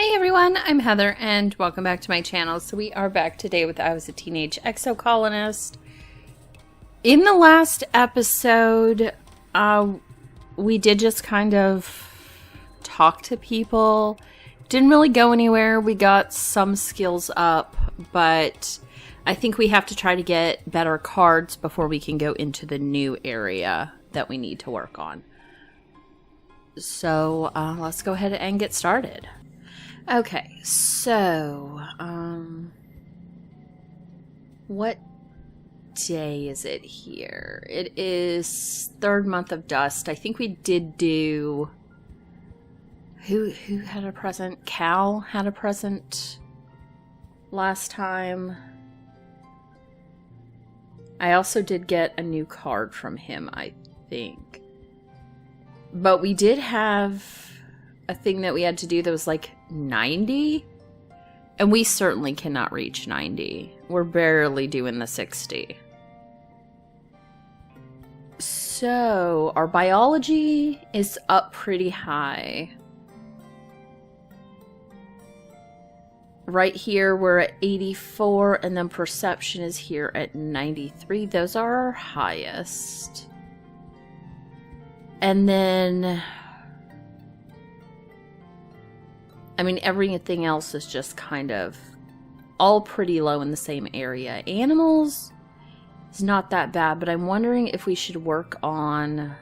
Hey everyone, I'm Heather and welcome back to my channel. So we are back today with I Was a Teenage Exocolonist. In the last episode, we did just kind of talk to people. Didn't really go anywhere. We got some skills up, but I think we have to try to get better cards before we can go into the new area that we need to work on. So let's go ahead and get started. Okay, so, what day is it here? It is third month of dust. I think we did do, who had a present? Cal had a present last time. I also did get a new card from him, I think. But we did have a thing that we had to do that was like 90, and we certainly cannot reach 90. We're barely doing the 60. So our biology is up pretty high. Right here we're at 84, and then perception is here at 93. Those are our highest. And then I mean, everything else is just kind of all pretty low in the same area. Animals is not that bad, but I'm wondering if we should work on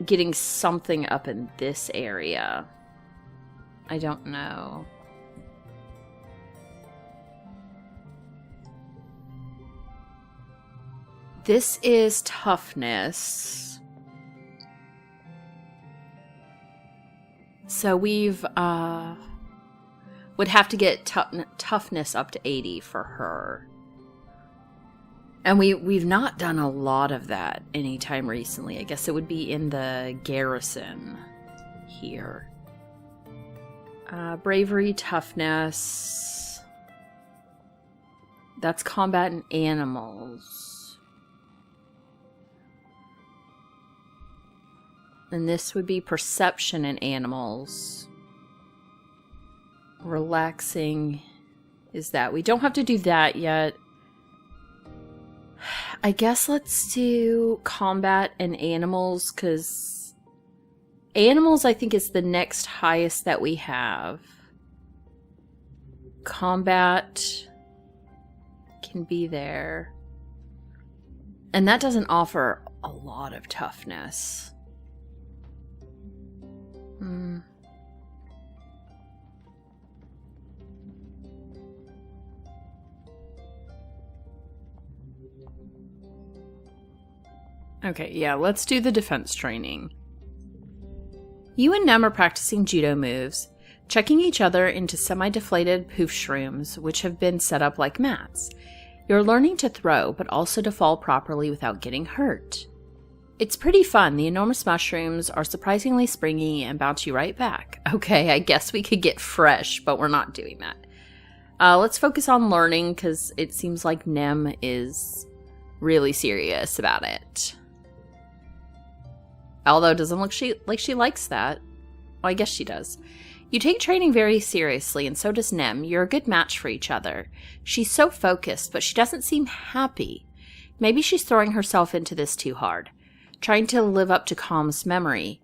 getting something up in this area. I don't know. This is toughness. So we've, would have to get toughness up to 80 for her. And we've not done a lot of that anytime recently. I guess it would be in the garrison here. Bravery, toughness. That's combat and animals. And this would be perception in animals. Relaxing is that. We don't have to do that yet. I guess let's do combat and animals, because animals I think is the next highest that we have. Combat can be there. And that doesn't offer a lot of toughness. Okay, yeah, let's do the defense training. You and Nem are practicing judo moves, checking each other into semi-deflated poof shrooms, which have been set up like mats. You're learning to throw, but also to fall properly without getting hurt. It's pretty fun. The enormous mushrooms are surprisingly springy and bounce you right back. Okay, I guess we could get fresh, but we're not doing that. Let's focus on learning, because it seems like Nem is really serious about it. Although it doesn't look like she likes that. Well, I guess she does. You take training very seriously, and so does Nem. You're a good match for each other. She's so focused, but she doesn't seem happy. Maybe she's throwing herself into this too hard, trying to live up to Calm's memory.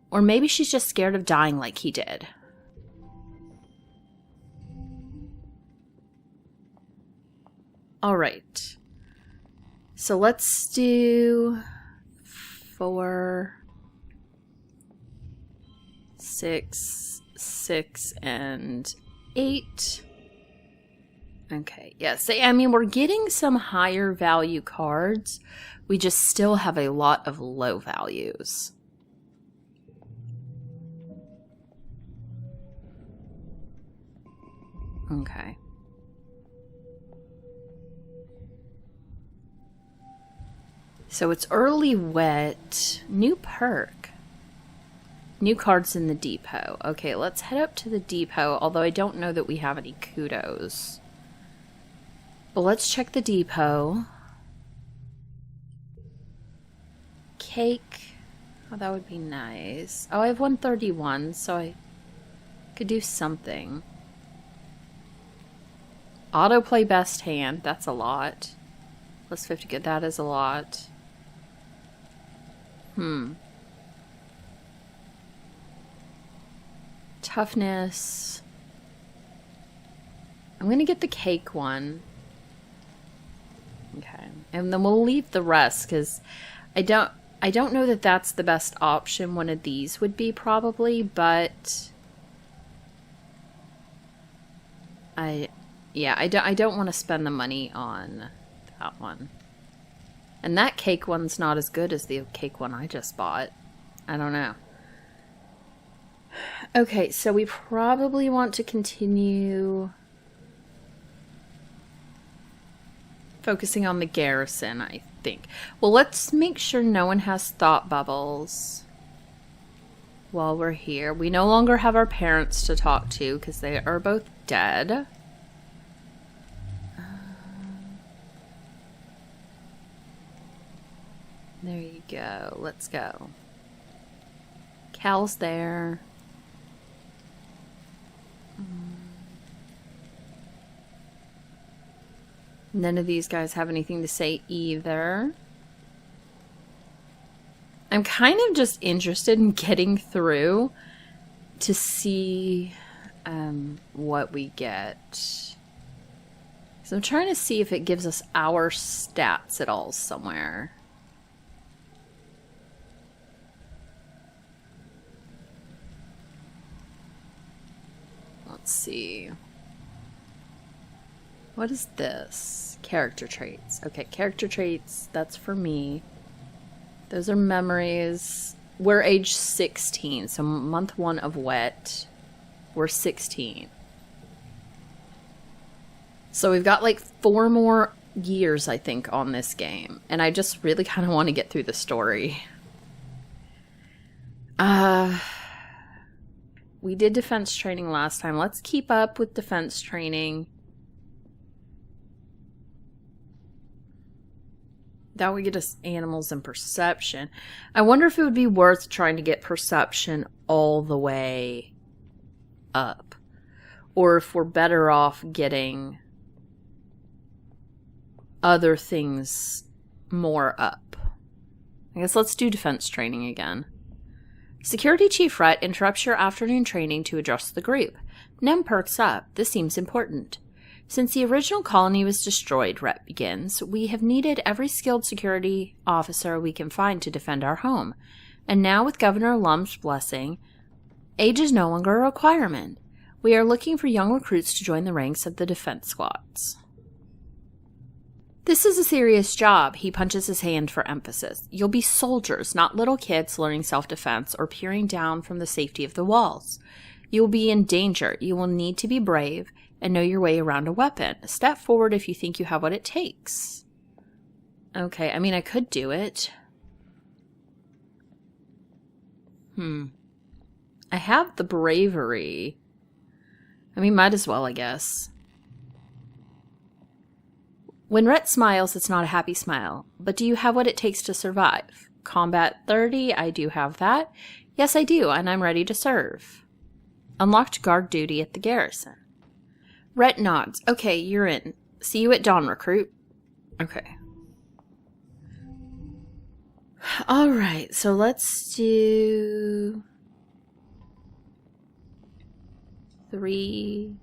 Or maybe she's just scared of dying like he did. Alright. So let's do 4, 6, 6, and 8. Okay, yes. I mean, we're getting some higher value cards. We just still have a lot of low values. Okay. So it's early wet. New perk. New cards in the depot. Okay, let's head up to the depot, although I don't know that we have any kudos. But let's check the depot. Cake. Oh, that would be nice. Oh, I have 131, so I Could do something. Autoplay best hand. That's a lot. Plus 50 good. That is a lot. Toughness. I'm going to get the cake one. Okay. And then we'll leave the rest because I don't know that that's the best option. One of these would be probably, but I don't want to spend the money on that one. And that cake one's not as good as the cake one I just bought. I don't know. Okay, so we probably want to continue focusing on the garrison, I think. Well, let's make sure no one has thought bubbles while we're here. We no longer have our parents to talk to because they are both dead. There you go. Let's go. Cal's there. None of these guys have anything to say either. I'm kind of just interested in getting through to see what we get. So I'm trying to see if it gives us our stats at all somewhere. Let's see. What is this? Character traits. Okay, character traits. That's for me. Those are memories. We're age 16, so month 1 of wet. We're 16. So we've got like 4 more years, I think, on this game. And I just really kind of want to get through the story. We did defense training last time. Let's keep up with defense training. That would get us animals and perception. I wonder if it would be worth trying to get perception all the way up. Or if we're better off getting other things more up. I guess let's do defense training again. Security Chief Rhett interrupts your afternoon training to address the group. Nem perks up. This seems important. Since the original colony was destroyed, Rhett begins, we have needed every skilled security officer we can find to defend our home. And now with Governor Lum's blessing, age is no longer a requirement. We are looking for young recruits to join the ranks of the defense squads. This is a serious job, he punches his hand for emphasis. You'll be soldiers, not little kids learning self-defense or peering down from the safety of the walls. You will be in danger. You will need to be brave and know your way around a weapon. Step forward if you think you have what it takes. Okay, I mean, I could do it. I have the bravery. I mean, might as well, I guess. When Rhett smiles, it's not a happy smile. But do you have what it takes to survive? Combat 30, I do have that. Yes, I do, and I'm ready to serve. Unlocked guard duty at the garrison. Rhett nods. Okay, you're in. See you at dawn, recruit. Okay. Alright, so let's do 3,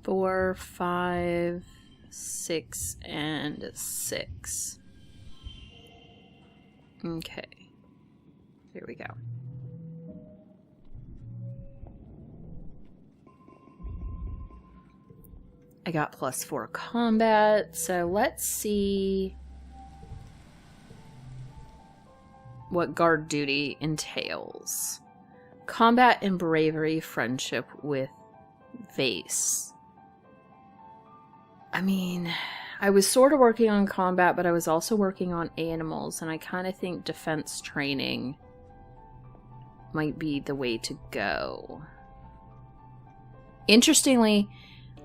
4, 5, 6, and 6. Okay. Here we go. I got +4 combat, so let's see what guard duty entails. Combat and bravery, friendship with Vase. I mean, I was sort of working on combat, but I was also working on animals, and I kind of think defense training might be the way to go. Interestingly,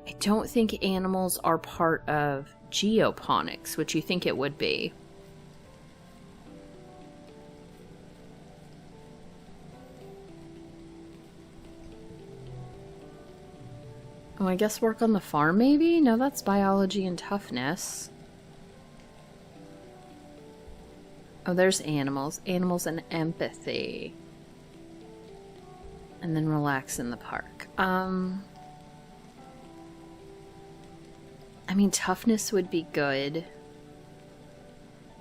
I don't think animals are part of geoponics, which you think it would be. Oh, I guess work on the farm, maybe? No, that's biology and toughness. Oh, there's animals. Animals and empathy. And then relax in the park. I mean, toughness would be good.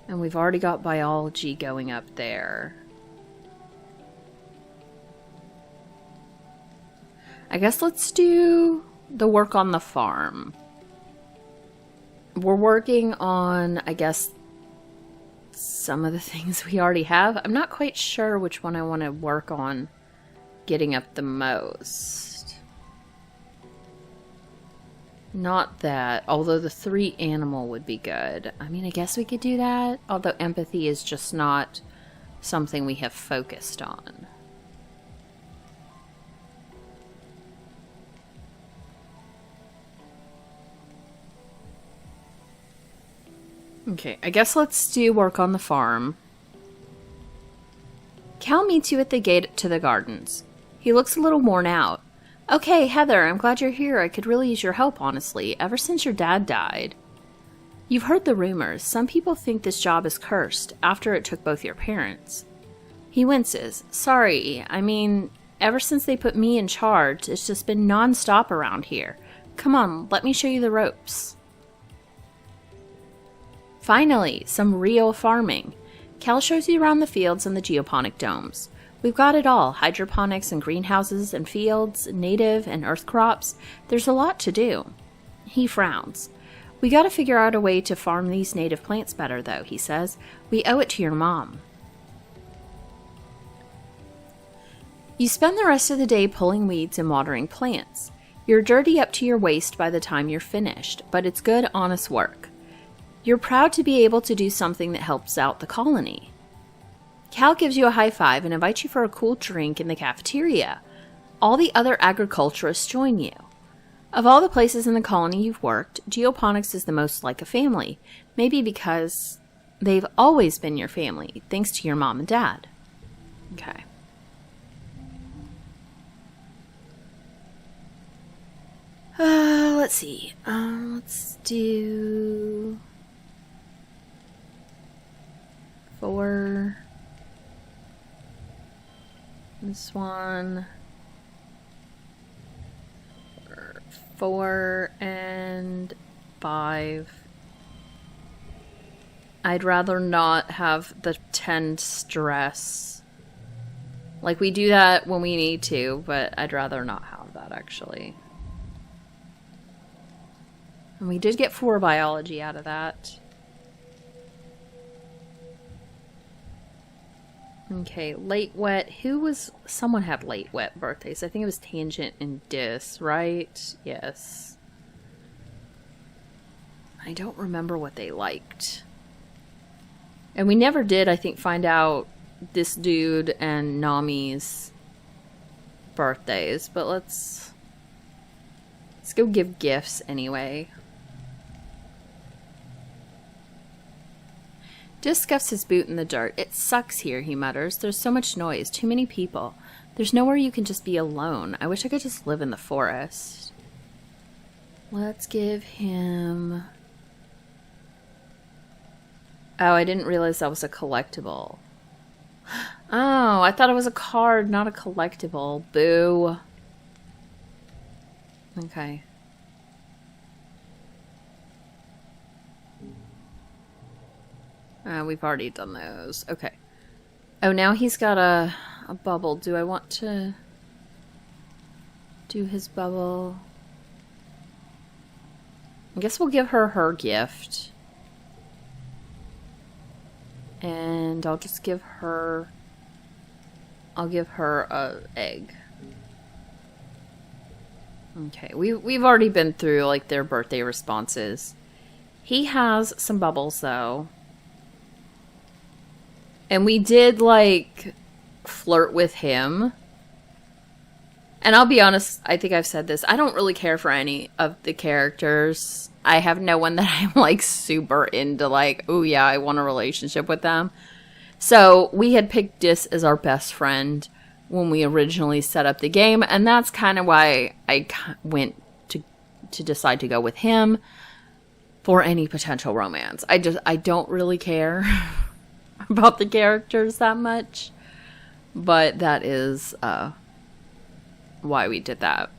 And we've already got biology going up there. I guess let's do the work on the farm. We're working on, I guess, some of the things we already have. I'm not quite sure which one I want to work on getting up the most. Not that, although the 3 animal would be good. I mean, I guess we could do that, although empathy is just not something we have focused on. Okay, I guess let's do work on the farm. Cal meets you at the gate to the gardens. He looks a little worn out. Okay, Heather, I'm glad you're here. I could really use your help, honestly, ever since your dad died. You've heard the rumors. Some people think this job is cursed, after it took both your parents. He winces. Sorry, I mean, ever since they put me in charge, it's just been non-stop around here. Come on, let me show you the ropes. Finally, some real farming. Cal shows you around the fields and the geoponic domes. We've got it all, hydroponics and greenhouses and fields, native and earth crops. There's a lot to do. He frowns. We gotta figure out a way to farm these native plants better, though, he says. We owe it to your mom. You spend the rest of the day pulling weeds and watering plants. You're dirty up to your waist by the time you're finished, but it's good, honest work. You're proud to be able to do something that helps out the colony. Cal gives you a high five and invites you for a cool drink in the cafeteria. All the other agriculturists join you. Of all the places in the colony you've worked, geoponics is the most like a family. Maybe because they've always been your family, thanks to your mom and dad. Okay. Let's see. Let's do 4. This one. 4 and 5. I'd rather not have the 10 stress. Like, we do that when we need to, but I'd rather not have that, actually. And we did get 4 biology out of that. Okay, late wet. Someone had late wet birthdays. I think it was Tangent and Dis, right? Yes. I don't remember what they liked. And we never did, I think, find out this dude and Nami's birthdays. But let's go give gifts anyway. Dis scuffs his boot in the dirt. It sucks here, he mutters. There's so much noise, too many people. There's nowhere you can just be alone. I wish I could just live in the forest. Let's give him... Oh, I didn't realize that was a collectible. Oh, I thought it was a card, not a collectible. Boo. Okay. We've already done those. Okay. Oh, now he's got a bubble. Do I want to do his bubble? I guess we'll give her gift. And I'll just give her... I'll give her a egg. Okay, we've already been through, like, their birthday responses. He has some bubbles, though. And we did, like, flirt with him. And I'll be honest, I think I've said this. I don't really care for any of the characters. I have no one that I'm, like, super into, like, oh yeah, I want a relationship with them. So we had picked Dis as our best friend when we originally set up the game. And that's kind of why I went to to decide to go with him for any potential romance. I don't really care about the characters that much, but that is why we did that.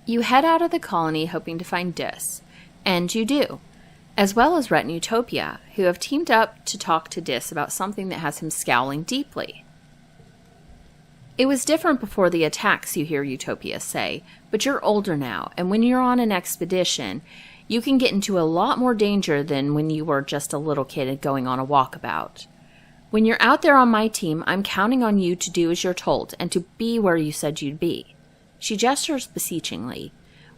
You head out of the colony hoping to find Dis, and you do, as well as Rhett and Utopia, who have teamed up to talk to Dis about something that has him scowling deeply. It was different before the attacks, you hear Utopia say, but you're older now, and when you're on an expedition, you can get into a lot more danger than when you were just a little kid going on a walkabout. When you're out there on my team, I'm counting on you to do as you're told, and to be where you said you'd be. She gestures beseechingly.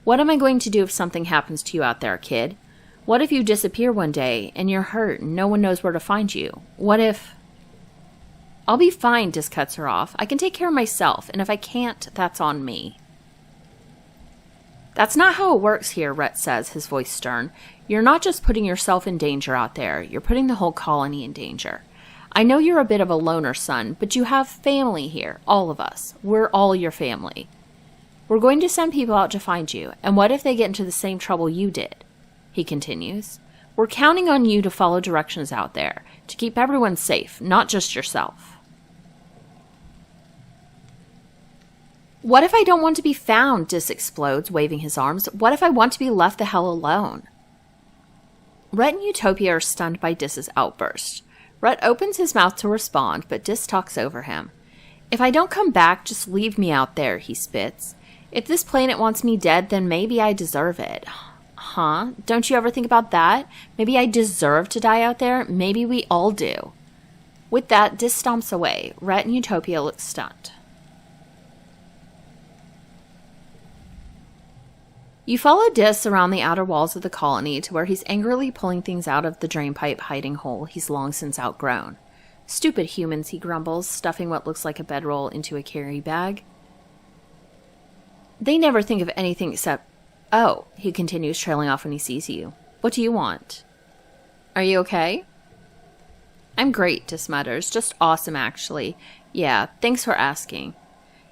What am I going to do if something happens to you out there, kid? What if you disappear one day, and you're hurt, and no one knows where to find you? What if... I'll be fine, Dis cuts her off. I can take care of myself, and if I can't, that's on me. That's not how it works here, Rhett says, his voice stern. You're not just putting yourself in danger out there, you're putting the whole colony in danger. I know you're a bit of a loner, son, but you have family here, all of us. We're all your family. We're going to send people out to find you, and what if they get into the same trouble you did? He continues. We're counting on you to follow directions out there, to keep everyone safe, not just yourself. What if I don't want to be found? Dis explodes, waving his arms. What if I want to be left the hell alone? Rhett and Utopia are stunned by Dis's outburst. Rhett opens his mouth to respond, but Dis talks over him. If I don't come back, just leave me out there, he spits. If this planet wants me dead, then maybe I deserve it. Huh? Don't you ever think about that? Maybe I deserve to die out there? Maybe we all do. With that, Dis stomps away. Rhett and Utopia look stunned. You follow Dis around the outer walls of the colony to where he's angrily pulling things out of the drainpipe hiding hole he's long since outgrown. Stupid humans, he grumbles, stuffing what looks like a bedroll into a carry bag. They never think of anything except... Oh, he continues, trailing off when he sees you. What do you want? Are you okay? I'm great, Dis mutters. Just awesome, actually. Yeah, thanks for asking.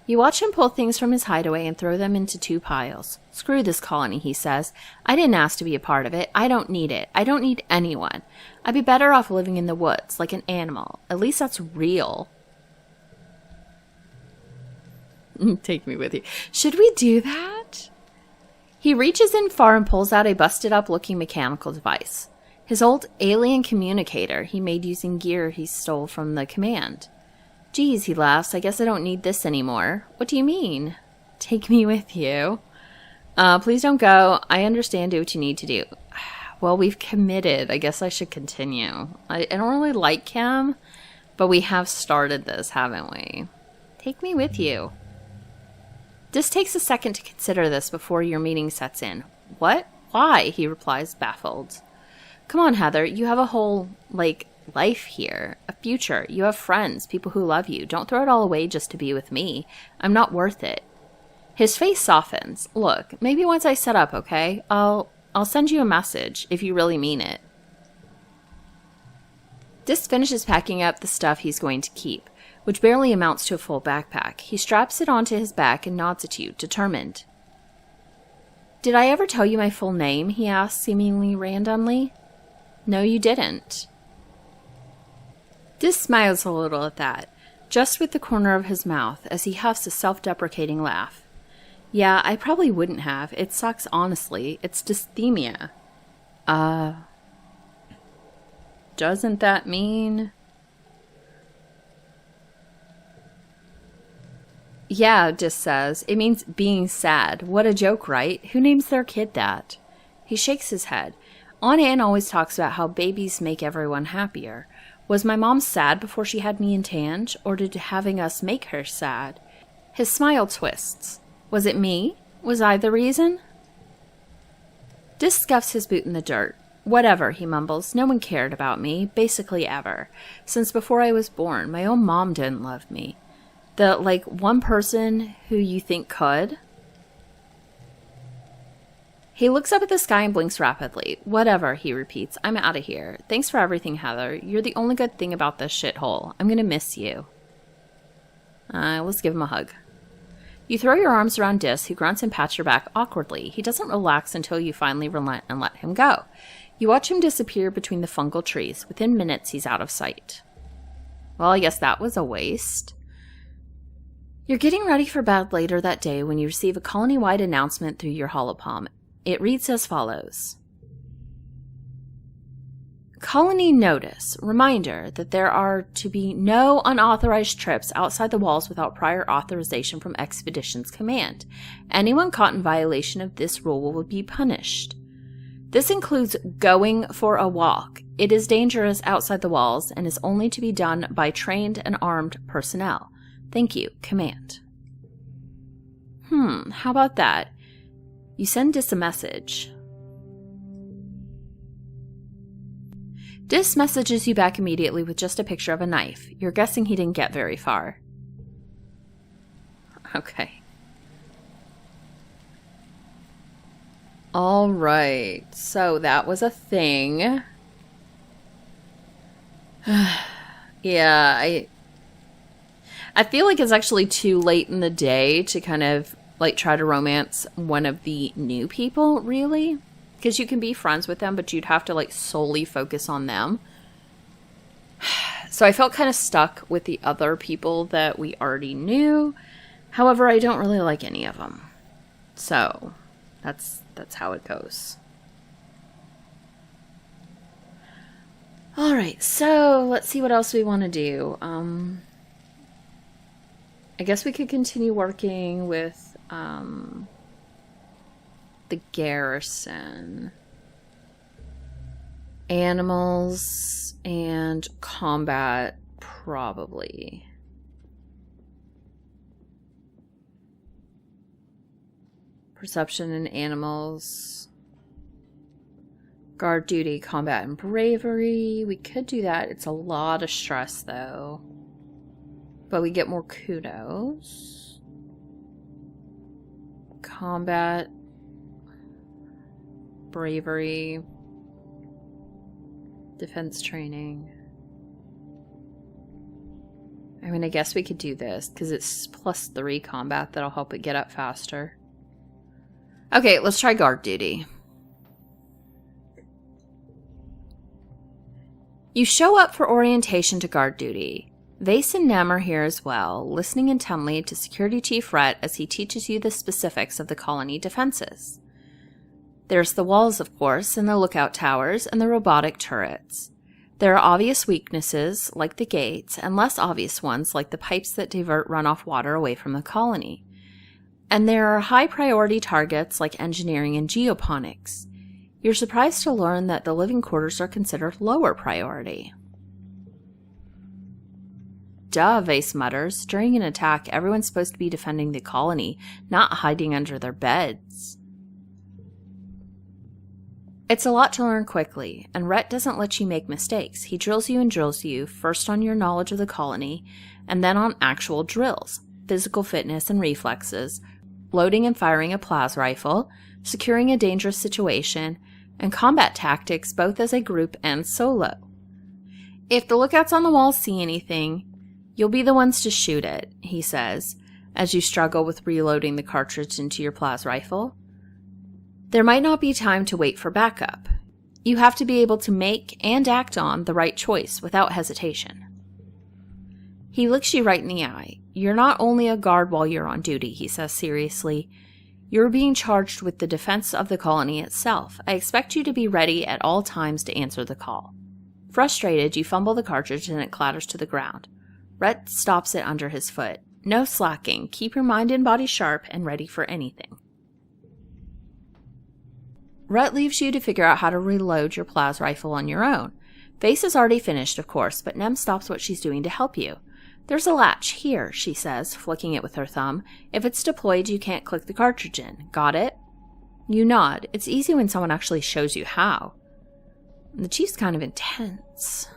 You watch him pull things from his hideaway and throw them into two piles. Screw this colony, he says. I didn't ask to be a part of it. I don't need it. I don't need anyone. I'd be better off living in the woods, like an animal. At least that's real. Take me with you. Should we do that? He reaches in far and pulls out a busted-up-looking mechanical device. His old alien communicator he made using gear he stole from the command. Geez, he laughs, I guess I don't need this anymore. What do you mean? Take me with you. Please don't go. I understand. Do what you need to do. Well, we've committed. I guess I should continue. I don't really like him, but we have started this, haven't we? Take me with you. This takes a second to consider this before your meeting sets in. What? Why? He replies, baffled. Come on, Heather. You have a whole, life here. A future. You have friends, people who love you. Don't throw it all away just to be with me. I'm not worth it. His face softens. Look, maybe once I set up, okay? I'll send you a message, if you really mean it. Dis finishes packing up the stuff he's going to keep, which barely amounts to a full backpack. He straps it onto his back and nods at you, determined. Did I ever tell you my full name? He asks, seemingly randomly. No, you didn't. Dis smiles a little at that, just with the corner of his mouth, as he huffs a self-deprecating laugh. Yeah, I probably wouldn't have. It sucks, honestly. It's dysthemia. Doesn't that mean... Yeah, Dis says. It means being sad. What a joke, right? Who names their kid that? He shakes his head. Aunt Anne always talks about how babies make everyone happier. Was my mom sad before she had me and Tange, or did having us make her sad? His smile twists. Was it me? Was I the reason? Dis scuffs his boot in the dirt. Whatever, he mumbles. No one cared about me, basically ever. Since before I was born, my own mom didn't love me. The, one person who you think could? He looks up at the sky and blinks rapidly. Whatever, he repeats. I'm out of here. Thanks for everything, Heather. You're the only good thing about this shithole. I'm gonna miss you. Let's give him a hug. You throw your arms around Dis, who grunts and pats your back awkwardly. He doesn't relax until you finally relent and let him go. You watch him disappear between the fungal trees. Within minutes, he's out of sight. Well, I guess that was a waste. You're getting ready for bed later that day when you receive a colony-wide announcement through your holopalm. It reads as follows. Colony notice. Reminder that there are to be no unauthorized trips outside the walls without prior authorization from Expeditions Command. Anyone caught in violation of this rule will be punished. This includes going for a walk. It is dangerous outside the walls and is only to be done by trained and armed personnel. Thank you, Command. How about that? You send Dis a message. Dis messages you back immediately with just a picture of a knife. You're guessing he didn't get very far. Okay. All right. So that was a thing. Yeah, I feel like it's actually too late in the day to kind of like try to romance one of the new people, really. Because you can be friends with them, but you'd have to like solely focus on them. So I felt kind of stuck with the other people that we already knew. However, I don't really like any of them. So that's how it goes. All right, so let's see what else we want to do. I guess we could continue working with the garrison, animals, and combat, probably. Perception and animals. Guard duty, combat, and bravery. We could do that. It's a lot of stress, though. But we get more kudos. Combat. Bravery. Defense training. I mean, I guess we could do this, because it's +3 combat. That'll help it get up faster. Okay, let's try guard duty. You show up for orientation to guard duty. Vase and Nem are here as well, listening intently to Security Chief Rhett as he teaches you the specifics of the colony defenses. There's the walls, of course, and the lookout towers, and the robotic turrets. There are obvious weaknesses, like the gates, and less obvious ones, like the pipes that divert runoff water away from the colony. And there are high-priority targets like engineering and geoponics. You're surprised to learn that the living quarters are considered lower priority. Duh, Vase mutters. During an attack, everyone's supposed to be defending the colony, not hiding under their beds. It's a lot to learn quickly, and Rhett doesn't let you make mistakes. He drills you, first on your knowledge of the colony, and then on actual drills, physical fitness and reflexes, loading and firing a plas rifle, securing a dangerous situation, and combat tactics both as a group and solo. If the lookouts on the walls see anything, you'll be the ones to shoot it, he says, as you struggle with reloading the cartridge into your plas rifle. There might not be time to wait for backup. You have to be able to make and act on the right choice without hesitation. He looks you right in the eye. You're not only a guard while you're on duty, he says seriously. You're being charged with the defense of the colony itself. I expect you to be ready at all times to answer the call. Frustrated, you fumble the cartridge and it clatters to the ground. Rhett stops it under his foot. No slacking. Keep your mind and body sharp and ready for anything. Rhett leaves you to figure out how to reload your plas rifle on your own. Vase is already finished, of course, but Nem stops what she's doing to help you. There's a latch here, she says, flicking it with her thumb. If it's deployed, you can't click the cartridge in. Got it? You nod. It's easy when someone actually shows you how. The chief's kind of intense.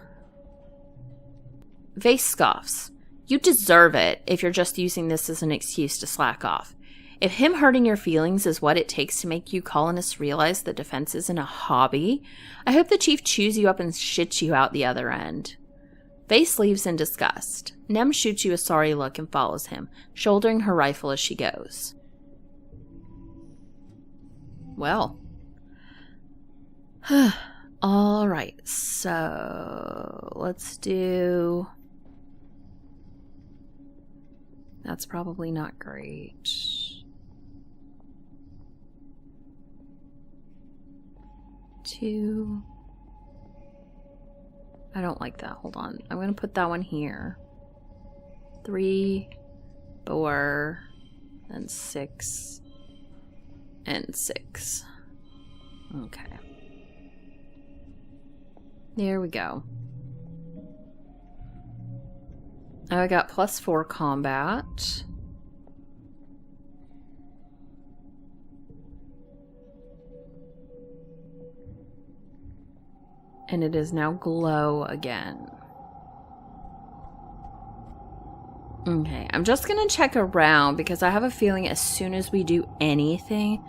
Vase scoffs. You deserve it if you're just using this as an excuse to slack off. If him hurting your feelings is what it takes to make you colonists realize that defense isn't a hobby, I hope the chief chews you up and shits you out the other end. Face leaves in disgust. Nem shoots you a sorry look and follows him, shouldering her rifle as she goes. Well. Alright, so let's do... That's probably not great. Two... I don't like that. Hold on. I'm going to put that one here. 3, 4, and 6, and 6. Okay. There we go. Now I got +4 combat. And it is now glow again. Okay, I'm just going to check around because I have a feeling as soon as we do anything,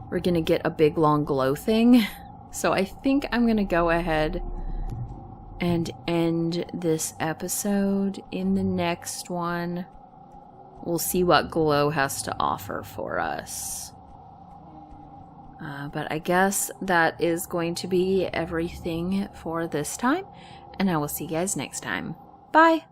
we're going to get a big long glow thing. So I think I'm going to go ahead and end this episode. In the next one, we'll see what glow has to offer for us. But I guess that is going to be everything for this time, and I will see you guys next time. Bye!